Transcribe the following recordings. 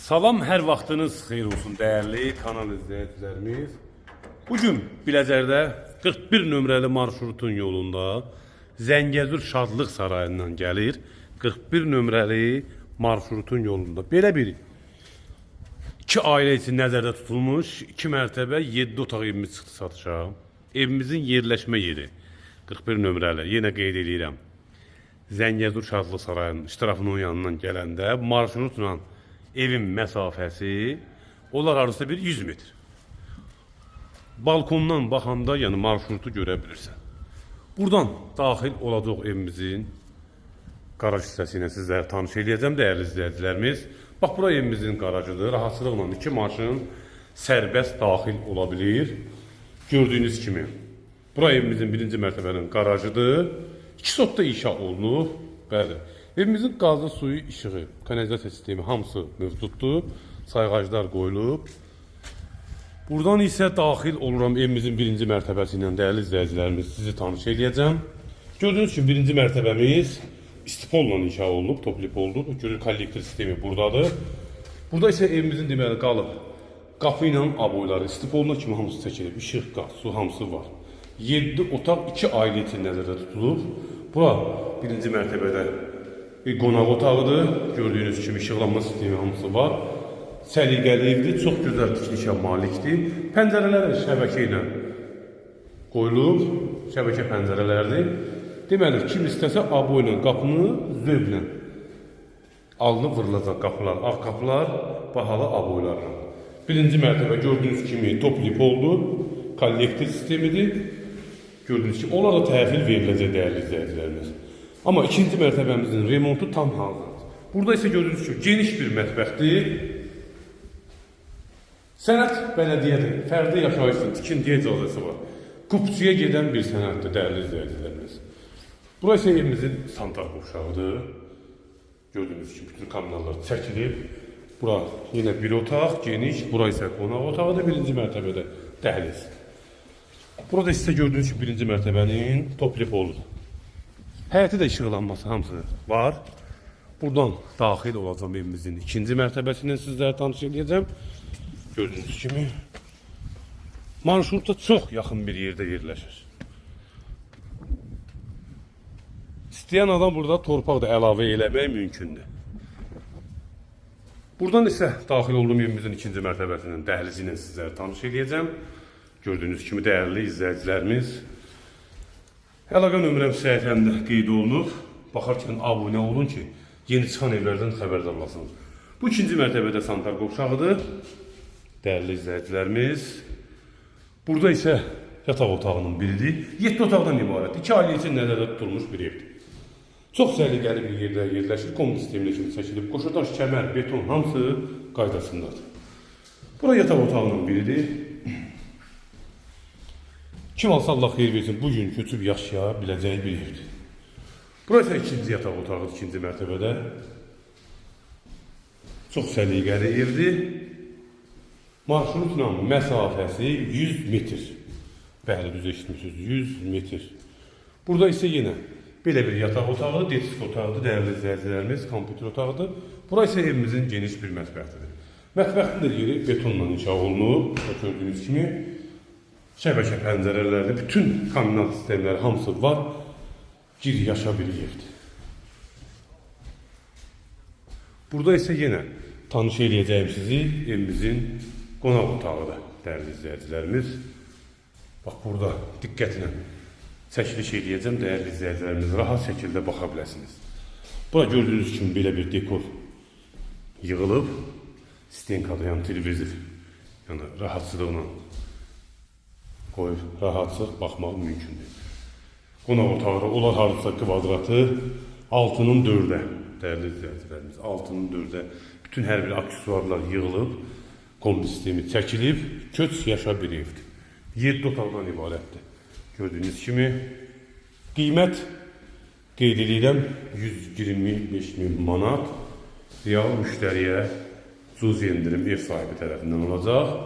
Salam, hər vaxtınız xeyir olsun dəyərli kanal izləyicilərimiz. Bugün Biləcərdə 41 nömrəli marşrutun yolunda Zəngəzur Şadlıq Sarayından gəlir. 41 nömrəli marşrutun yolunda belə bir iki ailə üçün nəzərdə tutulmuş 2 mərtəbə 7 otaq evimiz çıxdı satışa. Evimizin yerləşmə yeri 41 nömrəli, yenə qeyd edirəm. Zəngəzur Şadlıq Sarayının iştirafının yanından gələndə marşrutla evin məsafəsi onlar arasında bir 100 metr. Balkondan baxanda yəni marşrutu görə bilirsən. Buradan daxil olacaq evimizin qaraj hissəsi ilə sizlərə tanış edəcəm dəyərli izləyicilərimiz. Bax, bura evimizin qarajıdır. Rahatçılıqla 2 maşın sərbəst daxil ola bilir. Gördüyünüz kimi bura evimizin 1-ci mərtəbənin qarajıdır. 2 sotda inşa olunub. Bəli. Evimizin qazlı suyu, işığı, kanalizasiya sistemi hamısı mövcuddur. Sayğaclar qoyulub. Buradan isə daxil oluram evimizin 1-ci mərtəbəsi ilə dəyərli izləyicilərimiz sizi tanış edəcəm. Gördüyünüz kimi 1-ci mərtəbəmiz istipolla inşa olunub, toplip oldu. Görün kollektor sistemi buradadır. Burada isə evimizin deməli qalıb qapı ilə aboyları istipolla kimi hamısı çəkilib. İşıq, qaz, su hamısı var. 7 otaq 2 ailə üçün nəzərdə tutulub. Bura 1-ci mərtəbədə bir qonaq otağıdır. Gördüyünüz kimi işıqlanma sistemi hamısı var. Səliqəli evdir, çox gözəl tikilişə malikdir. Pəncərələr şəbəkə ilə qoyulub, şəbəkə pəncərələrdir. Deməli, kim istəsə abo ilə qapını zövqlə alınıb vırılacaq qapılar, ağ qapılar, bahalı aboylarla. 1-ci mərtəbə gördüyünüz kimi toplip oldu, kollektor sistemidir. Gördüyünüz kimi, onlara da təhvil veriləcək dəyərli izləyicilərimiz. Amma 2-ci mərtəbəmizin remontu tam hazırdır. Burada isə gördüyünüz kimi geniş bir mətbəxdir. Sənət bələdiyyədir, fərdi yaşayış üçün tikintiyə icazəsi var. Kupçuya gedən bir sənətdir dəyərli izləyicilərimiz. Bura isə evimizin santar qovşağıdır. Gördüyünüz kimi bütün kameralar çəkilib. Bura yenə bir otaq, geniş. Bura isə qonaq otağıdır 1-ci mərtəbədə, dəhliz. Burada isə gördüyünüz kimi 1-ci mərtəbənin toplip olur. Həyəti də işıqlanması hamısı var. Buradan daxil olacağım evimizin 2-ci mərtəbəsindən sizlərə tanış edəcəm. Gördüyünüz kimi marşrutda çox yaxın bir yerdə yerləşir. İstəyən adam burada torpaq da əlavə eləmək mümkündür. Buradan isə daxil olduğum evimizin 2-ci mərtəbəsinin dəhlizi ilə sizlərə tanış edəcəm. Gördüyünüz kimi dəyərli izləyicilərimiz, əlaqə nömrəm səhifəmdə qeyd olunub. Baxarkən abunə olun ki, yeni çıxan evlərdən xəbərdar olasınız. Bu 2-ci mərtəbədə santar qovşağıdır. Dəyərli izləyicilərimiz, burada isə yataq otağının biridir. 7 otaqdan ibarət, 2 ailə üçün nəzərdə tutulmuş bir evdir. Çox səliqəli bir yerdə yerləşir, komut sisteminə kimi çəkilib. Qoşadaş, kəmər, beton hamısı qaydasındadır. Bura yataq otağının biridir. Kim alsa Allah xeyir versin, bugün köçüb yaşaya biləcəyi bir evdir. Burası 2-ci yataq otağıdır, 2-ci mərtəbədə. Çox səliqəli evdir. Marşrutla məsafəsi 100 metr. Bəli, düz eşitmişsiniz, 100 metr. Burada isə yenə belə bir yataq otağıdır, detisk otağıdır, dəyərli izləyicilərimiz, kompüter otağıdır. Burası isə evimizin geniş bir mətbəxtidir. Mətbəxtin də yeri betonla inşa olunub, gördüyünüz kimi. Şəbəkə pəncərələrdə bütün kommunal sistemləri hamısı var. Gir yaşa bir evdir. Burada isə yenə tanış edəcəyim sizi evimizin qonaq otağıdır, dəyərli izləyicilərimiz. Bax, burada diqqətlə çəkiliş edəcəm, dəyərli izləyicilərimiz rahat şəkildə baxa biləsiniz. Burada gördüyünüz kimi belə bir dekor yığılıb. Stenkadayan televizor, yəni rahatçılıqla qoyub rahatçılıq baxmaq mümkündür. Qonaq otağı olar hardasa kvadratı 6'nın 4'ə, dəyərli izləyicilərimiz, 6'nın 4'ə bütün hər bir aksesuarlar yığılıb, kombi sistemi çəkilib, köç yaşa bir evdir. 7 otaqdan ibarətdir. Gördüyünüz kimi qiymət qeyd edirəm 125.000 manat real müştəriyə cüzi endirim ev sahibi tərəfindən olacaq.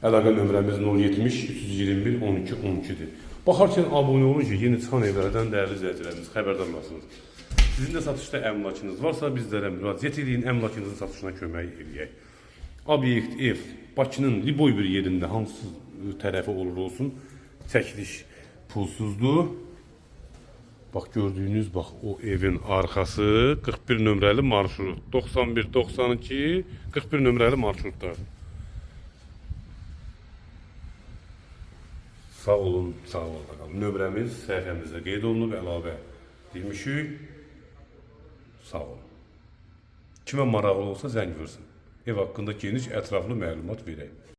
Əlaqə nömrəmiz 070 321 12 12'dir. Baxarkən abunə olun ki, yeni çıxan evlərdən dəyərli izləyicilərimiz xəbərdar olasınız. Sizin də satışda əmlakınız varsa bizlərə müraciət edin, əmlakınızın satışına kömək edək. Obyekt, ev Bakının liboy bir yerində hansı tərəfi olur olsun çəkiliş pulsuzdur. Bax gördüyünüz bax o evin arxası 41 nömrəli marşrut 91 92 41 nömrəli marşrutda. Sağ olun, sağ olun. Nömrəmiz səhifəmizdə qeyd olunub, əlavə etmişik. Sağ olun. Kimə maraqlı olsa zəng versin. Ev haqqında geniş ətraflı məlumat verək.